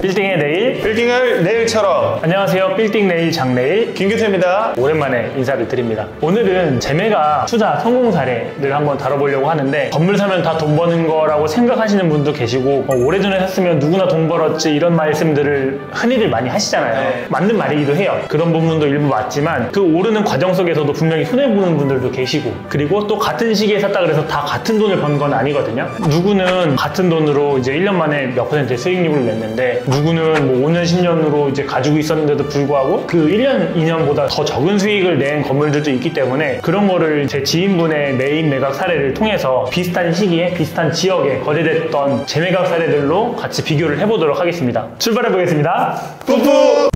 빌딩의 내일, 빌딩을 내일처럼. 안녕하세요. 빌딩 내일 장내일 김규태입니다. 오랜만에 인사를 드립니다. 오늘은 재매각 투자 성공 사례를 한번 다뤄보려고 하는데, 건물 사면 다 돈 버는 거라고 생각하시는 분도 계시고, 오래전에 샀으면 누구나 돈 벌었지, 이런 말씀들을 흔히들 많이 하시잖아요. 네. 맞는 말이기도 해요. 그런 부분도 일부 맞지만 그 오르는 과정 속에서도 분명히 손해보는 분들도 계시고, 그리고 또 같은 시기에 샀다 그래서 다 같은 돈을 번 건 아니거든요. 누구는 같은 돈으로 이제 1년 만에 몇 %의 수익률을 냈는데, 누구는 뭐 5년, 10년으로 이제 가지고 있었는데도 불구하고 그 1년, 2년보다 더 적은 수익을 낸 건물들도 있기 때문에, 그런 거를 제 지인분의 매입 매각 사례를 통해서 비슷한 시기에 비슷한 지역에 거래됐던 재매각 사례들로 같이 비교를 해보도록 하겠습니다. 출발해 보겠습니다. 뿌뿌!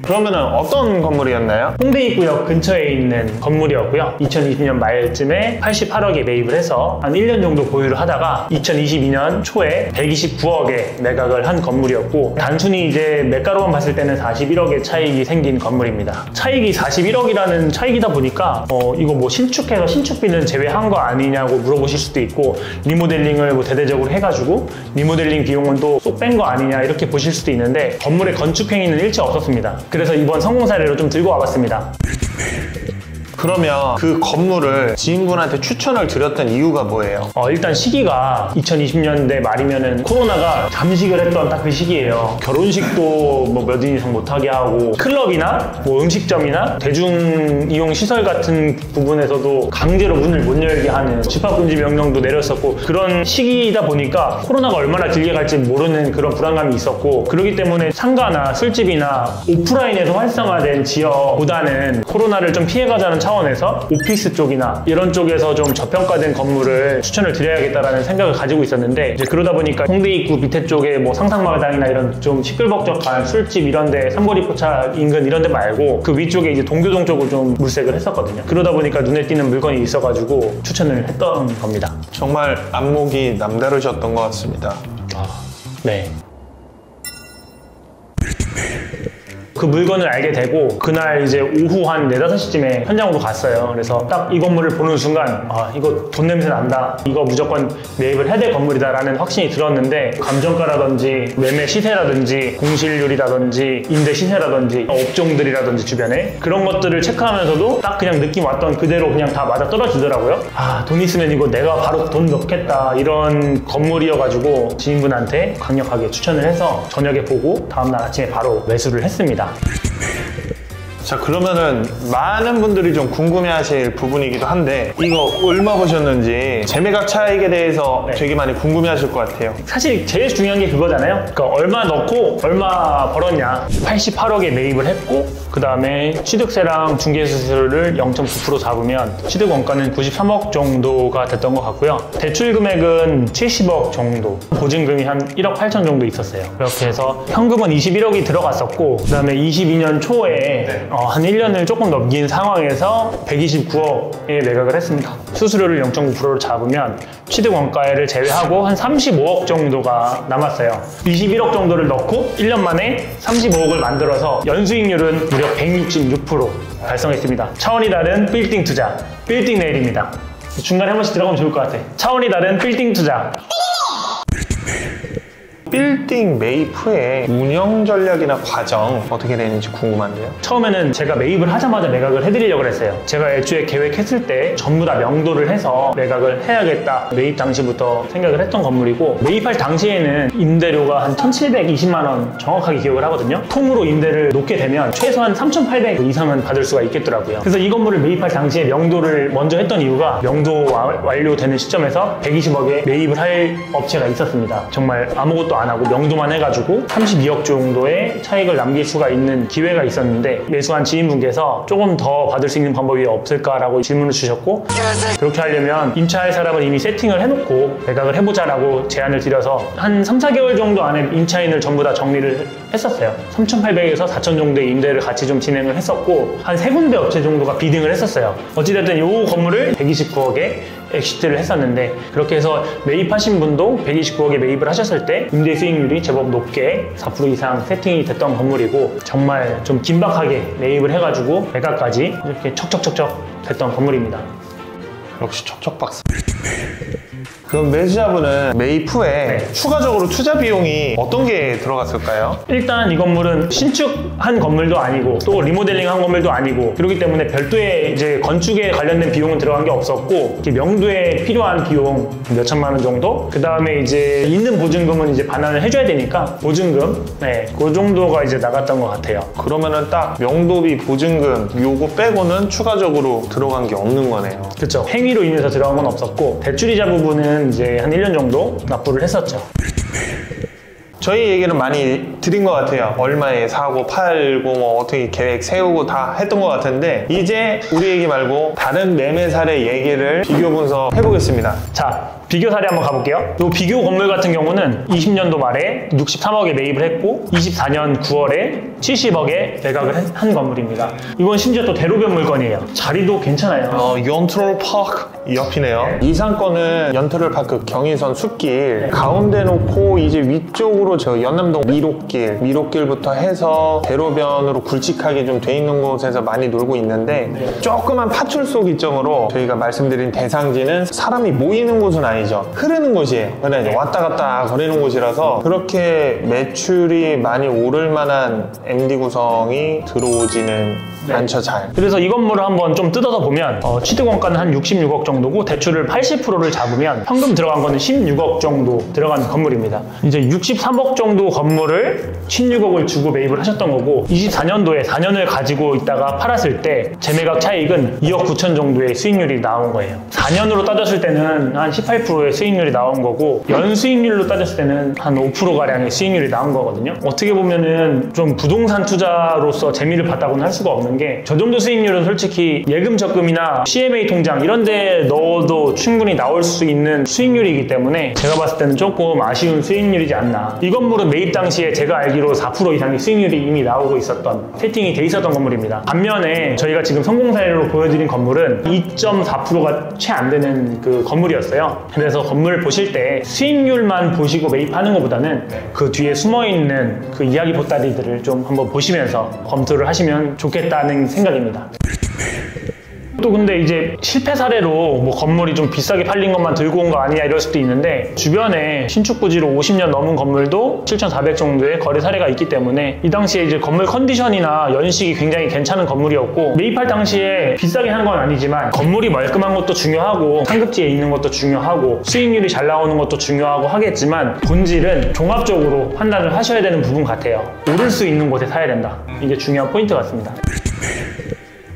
그러면은 어떤 건물이었나요? 홍대 입구역 근처에 있는 건물이었고요. 2020년 말쯤에 88억에 매입을 해서 한 1년 정도 보유를 하다가 2022년 초에 129억에 매각을 한 건물이었고, 단순히 이제 매가로만 봤을 때는 41억의 차익이 생긴 건물입니다. 차익이 41억이라는 차익이다 보니까 이거 뭐 신축해서 신축비는 제외한 거 아니냐고 물어보실 수도 있고, 리모델링을 뭐 대대적으로 해가지고 리모델링 비용은 또 쏙 뺀 거 아니냐 이렇게 보실 수도 있는데, 건물의 건축 행위는 일체 없었습니다. 그래서 이번 성공 사례로 좀 들고 와봤습니다. 그러면 그 건물을 지인분한테 추천을 드렸던 이유가 뭐예요? 일단 시기가 2020년대 말이면은 코로나가 잠식을 했던 딱 그 시기예요. 결혼식도 뭐 몇 인 이상 못하게 하고, 클럽이나 뭐 음식점이나 대중이용시설 같은 부분에서도 강제로 문을 못 열게 하는 집합금지 명령도 내렸었고, 그런 시기이다 보니까 코로나가 얼마나 길게 갈지 모르는 그런 불안감이 있었고, 그렇기 때문에 상가나 술집이나 오프라인에서 활성화된 지역보다는 코로나를 좀 피해가자는 차원에서 오피스 쪽이나 이런 쪽에서 좀 저평가된 건물을 추천을 드려야겠다라는 생각을 가지고 있었는데, 이제 그러다 보니까 홍대 입구 밑에 쪽에 뭐 상상마당이나 이런 좀 시끌벅적한 술집 이런데, 삼거리 포착 인근 이런데 말고 그 위쪽에 이제 동교동 쪽을 좀 물색을 했었거든요. 그러다 보니까 눈에 띄는 물건이 있어가지고 추천을 했던 겁니다. 정말 안목이 남다르셨던 것 같습니다. 네. 그 물건을 알게 되고, 그날 이제 오후 한 4, 5시쯤에 현장으로 갔어요. 그래서 딱 이 건물을 보는 순간, 이거 돈 냄새 난다, 이거 무조건 매입을 해야 될 건물이다 라는 확신이 들었는데, 감정가라든지 매매 시세라든지 공실률이라든지 임대 시세라든지 업종들이라든지 주변에 그런 것들을 체크하면서도 딱 그냥 느낌 왔던 그대로 그냥 다 맞아 떨어지더라고요. 돈 있으면 이거 내가 바로 돈 넣겠다, 이런 건물이어가지고 지인분한테 강력하게 추천을 해서 저녁에 보고 다음날 아침에 바로 매수를 했습니다. 자, 그러면은 많은 분들이 좀 궁금해하실 부분이기도 한데, 이거 얼마 보셨는지 재매각 차익에 대해서 되게 많이 궁금해하실 것 같아요. 사실 제일 중요한 게 그거잖아요. 그러니까 얼마 넣고 얼마 벌었냐. 88억에 매입을 했고, 그 다음에 취득세랑 중개수수료를 0.9% 잡으면 취득 원가는 93억 정도가 됐던 것 같고요. 대출 금액은 70억 정도, 보증금이 한 1억 8천 정도 있었어요. 그렇게 해서 현금은 21억이 들어갔었고, 그 다음에 22년 초에 한 1년을 조금 넘긴 상황에서 129억에 매각을 했습니다. 수수료를 0.9%로 잡으면 취득 원가를 제외하고 한 35억 정도가 남았어요. 21억 정도를 넣고 1년 만에 35억을 만들어서 연수익률은 무려 166% 달성했습니다. 차원이 다른 빌딩 투자, 빌딩 내일입니다. 중간에 한 번씩 들어가면 좋을 것 같아. 차원이 다른 빌딩 투자. 빌딩 매입 후에 운영 전략이나 과정 어떻게 되는지 궁금한데요. 처음에는 제가 매입을 하자마자 매각을 해드리려고 했어요. 제가 애초에 계획했을 때 전부 다 명도를 해서 매각을 해야겠다, 매입 당시부터 생각을 했던 건물이고, 매입할 당시에는 임대료가 한 1,720만 원 정확하게 기억을 하거든요. 통으로 임대를 놓게 되면 최소한 3,800 이상은 받을 수가 있겠더라고요. 그래서 이 건물을 매입할 당시에 명도를 먼저 했던 이유가, 명도 완료되는 시점에서 120억에 매입을 할 업체가 있었습니다. 정말 아무것도 안 하고 명도만 해가지고 32억 정도의 차익을 남길 수가 있는 기회가 있었는데, 매수한 지인분께서 조금 더 받을 수 있는 방법이 없을까라고 질문을 주셨고, 그렇게 하려면 임차할 사람은 이미 세팅을 해놓고 매각을 해보자라고 제안을 드려서 한 3, 4개월 정도 안에 임차인을 전부 다 정리를 했었어요. 3,800에서 4,000 정도의 임대를 같이 좀 진행을 했었고, 한 3군데 업체 정도가 비딩을 했었어요. 어찌됐든 이 건물을 129억에 엑시트를 했었는데, 그렇게 해서 매입하신 분도 129억에 매입을 하셨을 때 임대 수익률이 제법 높게 4% 이상 세팅이 됐던 건물이고, 정말 좀 긴박하게 매입을 해가지고 매각까지 이렇게 척척척척 됐던 건물입니다. 역시 척척박사. 그럼 매수자분은 매입 후에 네. 추가적으로 투자 비용이 어떤 게 들어갔을까요? 일단 이 건물은 신축한 건물도 아니고 또 리모델링한 건물도 아니고 그렇기 때문에 별도의 이제 건축에 관련된 비용은 들어간 게 없었고 이렇게 명도에 필요한 비용 몇 천만 원 정도 그 다음에 이제 있는 보증금은 이제 반환을 해줘야 되니까 보증금 그 정도가 이제 나갔던 것 같아요. 그러면은 딱 명도비, 보증금 요거 빼고는 추가적으로 들어간 게 없는 거네요. 그렇죠. 행위로 인해서 들어간 건 없었고 대출이자 부분은 이제 한 1년 정도 납부를 했었죠. 저희 얘기는 많이 드린 것 같아요. 얼마에 사고 팔고 뭐 어떻게 계획 세우고 다 했던 것 같은데 이제 우리 얘기 말고 다른 매매 사례 얘기를 비교 분석 해보겠습니다. 자, 비교 사례 한번 가볼게요. 이 비교 건물 같은 경우는 20년도 말에 63억에 매입을 했고 24년 9월에 70억에 매각을 한 건물입니다. 이건 심지어 또 대로변 물건이에요. 자리도 괜찮아요. 연트럴 파크 옆이네요. 이 상권은 연트럴 파크 경의선 숲길 가운데 놓고 이제 위쪽으로 저 연남동 미롯길부터 해서 대로변으로 굵직하게 좀 돼 있는 곳에서 많이 놀고 있는데 조그만 파출소 기점으로 저희가 말씀드린 대상지는 사람이 모이는 곳은 아니죠. 흐르는 곳이에요. 그냥 이제 왔다 갔다 거리는 곳이라서 그렇게 매출이 많이 오를 만한 MD 구성이 들어오지는 않죠, 잘. 그래서 이 건물을 한번 좀 뜯어서 보면 취득 원가는 한 66억 정도고 대출을 80%를 잡으면 현금 들어간 거는 16억 정도 들어간 건물입니다. 이제 63억 정도 건물을 16억을 주고 매입을 하셨던 거고 24년도에 4년을 가지고 있다가 팔았을 때 재매각 차익은 2억 9천 정도의 수익률이 나온 거예요. 4년으로 따졌을 때는 한 18%의 수익률이 나온 거고 연 수익률로 따졌을 때는 한 5%가량의 수익률이 나온 거거든요. 어떻게 보면은 좀 부동산 투자로서 재미를 봤다고는 할 수가 없는 게 저 정도 수익률은 솔직히 예금 적금이나 CMA 통장 이런 데 넣어도 충분히 나올 수 있는 수익률이기 때문에 제가 봤을 때는 조금 아쉬운 수익률이지 않나. 이 건물은 매입 당시에 제가 알기로 4% 이상의 수익률이 이미 나오고 있었던 세팅이 돼 있었던 건물입니다. 반면에 저희가 지금 성공 사례로 보여드린 건물은 2.4%가 채 안 되는 그 건물이었어요. 그래서 건물을 보실 때 수익률만 보시고 매입하는 것보다는 그 뒤에 숨어있는 그 이야기 보따리들을 좀 한번 보시면서 검토를 하시면 좋겠다는 생각입니다. 또 근데 이제 실패 사례로 뭐 건물이 좀 비싸게 팔린 것만 들고 온 거 아니냐 이럴 수도 있는데 주변에 신축 부지로 50년 넘은 건물도 7,400 정도의 거래 사례가 있기 때문에 이 당시에 이제 건물 컨디션이나 연식이 굉장히 괜찮은 건물이었고 매입할 당시에 비싸게 한 건 아니지만 건물이 말끔한 것도 중요하고 상급지에 있는 것도 중요하고 수익률이 잘 나오는 것도 중요하고 하겠지만 본질은 종합적으로 판단을 하셔야 되는 부분 같아요. 오를 수 있는 곳에 사야 된다. 이게 중요한 포인트 같습니다.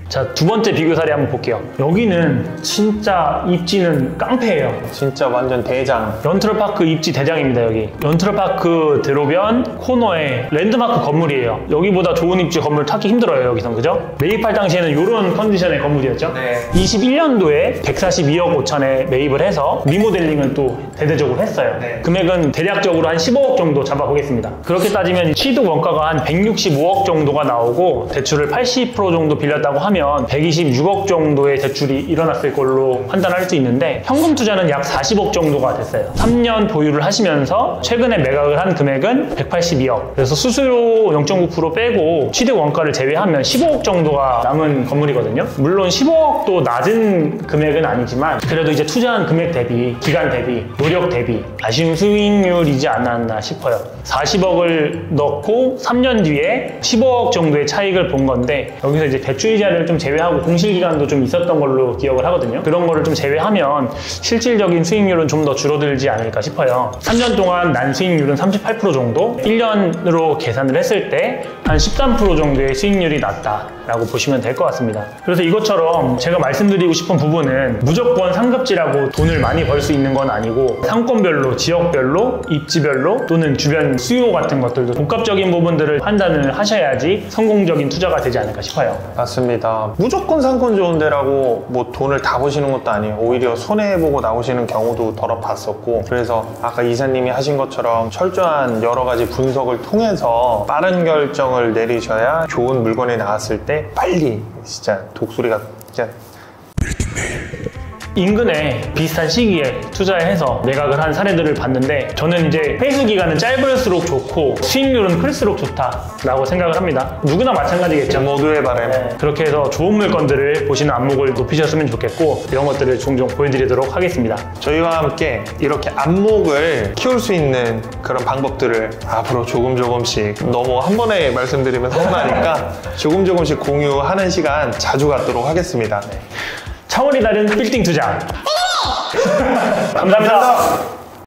자, 두 번째 비교 사례 한번 볼게요. 여기는 진짜 입지는 깡패예요. 진짜 완전 대장. 연트럴파크 입지 대장입니다. 여기 연트럴파크 대로변 코너에 랜드마크 건물이에요. 여기보다 좋은 입지 건물 찾기 힘들어요. 여기선. 그죠? 매입할 당시에는 이런 컨디션의 건물이었죠. 네. 21년도에 142억 5천에 매입을 해서 리모델링을 또 대대적으로 했어요. 네. 금액은 대략적으로 한 15억 정도 잡아보겠습니다. 그렇게 따지면 취득 원가가 한 165억 정도가 나오고 대출을 80% 정도 빌렸다고 하면 126억 정도의 대출이 일어났을 걸로 판단할 수 있는데 현금 투자는 약 40억 정도가 됐어요. 3년 보유를 하시면서 최근에 매각을 한 금액은 182억. 그래서 수수료 0.9% 빼고 취득 원가를 제외하면 15억 정도가 남은 건물이거든요. 물론 15억도 낮은 금액은 아니지만 그래도 이제 투자한 금액 대비, 기간 대비, 노력 대비 아쉬운 수익률이지 않았나 싶어요. 40억을 넣고 3년 뒤에 15억 정도의 차익을 본 건데 여기서 이제 대출이자를 좀 제외하고 공실기간도 좀 있었던 걸로 기억을 하거든요. 그런 거를 좀 제외하면 실질적인 수익률은 좀 더 줄어들지 않을까 싶어요. 3년 동안 난 수익률은 38% 정도, 1년으로 계산을 했을 때 한 13% 정도의 수익률이 났다라고 보시면 될 것 같습니다. 그래서 이것처럼 제가 말씀드리고 싶은 부분은 무조건 상급지라고 돈을 많이 벌 수 있는 건 아니고 상권별로, 지역별로, 입지별로 또는 주변 수요 같은 것들도 복합적인 부분들을 판단을 하셔야지 성공적인 투자가 되지 않을까 싶어요. 맞습니다. 무조건 상권 좋은 데라고 뭐 돈을 다 버시는 것도 아니에요. 오히려 손해보고 나오시는 경우도 더러 봤었고 그래서 아까 이사님이 하신 것처럼 철저한 여러 가지 분석을 통해서 빠른 결정을 내리셔야 좋은 물건이 나왔을 때 빨리 진짜 독수리가 진짜 인근에 비슷한 시기에 투자해서 매각을 한 사례들을 봤는데 저는 이제 회수 기간은 짧을수록 좋고 수익률은 클수록 좋다라고 생각을 합니다. 누구나 마찬가지겠죠. 모두의 바람. 네, 그렇게 해서 좋은 물건들을 보시는 안목을 높이셨으면 좋겠고 이런 것들을 종종 보여드리도록 하겠습니다. 저희와 함께 이렇게 안목을 키울 수 있는 그런 방법들을 앞으로 조금씩 너무 한 번에 말씀드리면 서운하니까 조금씩 공유하는 시간 자주 갖도록 하겠습니다. 차원이 다른 빌딩 투자. 감사합니다.